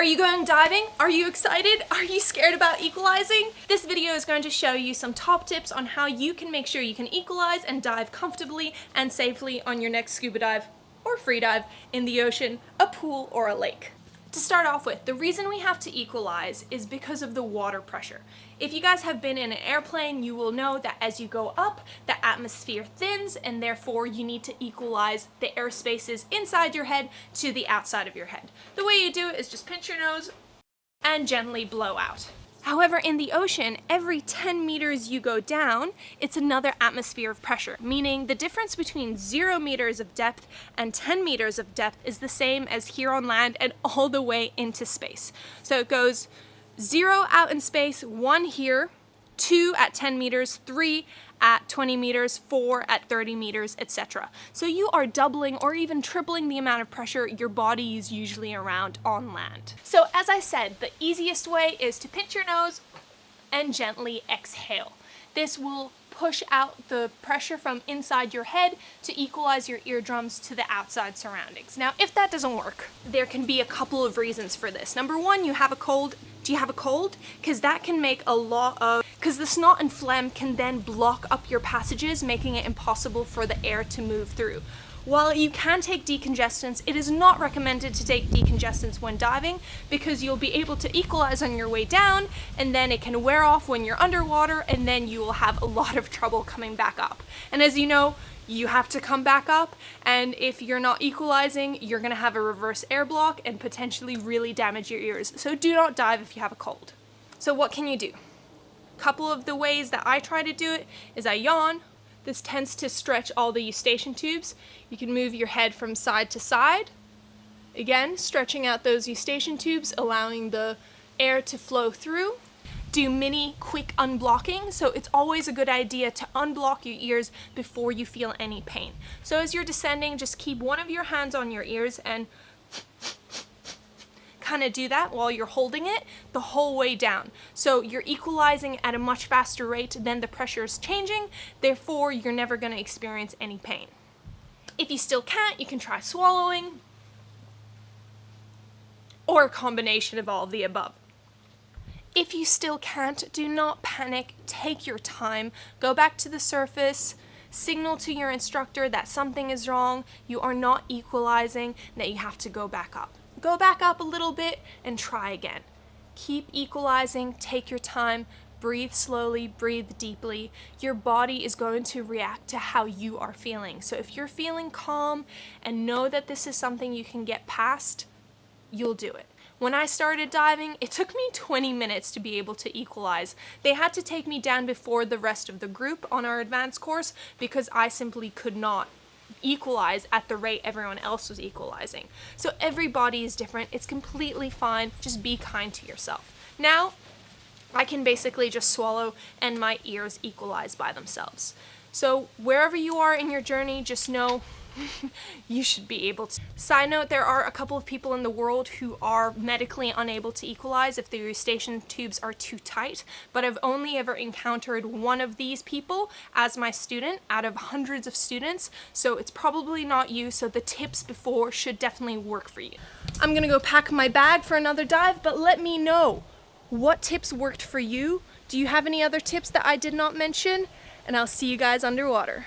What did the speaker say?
Are you going diving? Are you excited? Are you scared about equalizing? This video is going to show you some top tips on how you can make sure you can equalize and dive comfortably and safely on your next scuba dive or free dive in the ocean, a pool, or a lake. To start off with, the reason we have to equalize is because of the water pressure. If you guys have been in an airplane, you will know that as you go up, the atmosphere thins and therefore you need to equalize the air spaces inside your head to the outside of your head. The way you do it is just pinch your nose and gently blow out. However, in the ocean, every 10 meters you go down, it's another atmosphere of pressure, meaning the difference between 0 meters of depth and 10 meters of depth is the same as here on land and all the way into space. So it goes 0 out in space, 1 here, 2 at 10 meters, 3 at 20 meters, 4 at 30 meters, etc. So you are doubling or even tripling the amount of pressure your body is usually around on land. So as I said, the easiest way is to pinch your nose and gently exhale. This will push out the pressure from inside your head to equalize your eardrums to the outside surroundings. Now, if that doesn't work, there can be a couple of reasons for this. Number one, you have a cold. Do you have a cold? Because that can make a lot of, because the snot and phlegm can then block up your passages, making it impossible for the air to move through. While you can take decongestants, it is not recommended to take decongestants when diving because you'll be able to equalize on your way down and then it can wear off when you're underwater and then you will have a lot of trouble coming back up. And as you know, you have to come back up, and if you're not equalizing, you're gonna have a reverse air block and potentially really damage your ears. So do not dive if you have a cold. So what can you do? A couple of the ways that I try to do it is I yawn. This tends to stretch all the eustachian tubes. You can move your head from side to side. Again, stretching out those eustachian tubes, allowing the air to flow through. Do mini quick unblocking, so it's always a good idea to unblock your ears before you feel any pain. So as you're descending, just keep one of your hands on your ears and kind of do that while you're holding it the whole way down. So you're equalizing at a much faster rate than the pressure is changing, therefore you're never going to experience any pain. If you still can't, you can try swallowing or a combination of all of the above. If you still can't, do not panic, take your time, go back to the surface, signal to your instructor that something is wrong, you are not equalizing, that you have to go back up. Go back up a little bit and try again. Keep equalizing, take your time, breathe slowly, breathe deeply. Your body is going to react to how you are feeling. So if you're feeling calm and know that this is something you can get past, you'll do it. When I started diving, it took me 20 minutes to be able to equalize. They had to take me down before the rest of the group on our advanced course because I simply could not equalize at the rate everyone else was equalizing. So every body is different. It's completely fine. Just be kind to yourself. Now, I can basically just swallow and my ears equalize by themselves. So wherever you are in your journey, just know you should be able to. Side note, there are a couple of people in the world who are medically unable to equalize if the eustachian tubes are too tight, but I've only ever encountered one of these people as my student out of hundreds of students, so it's probably not you, so the tips before should definitely work for you. I'm gonna go pack my bag for another dive, but let me know what tips worked for you. Do you have any other tips that I did not mention? And I'll see you guys underwater.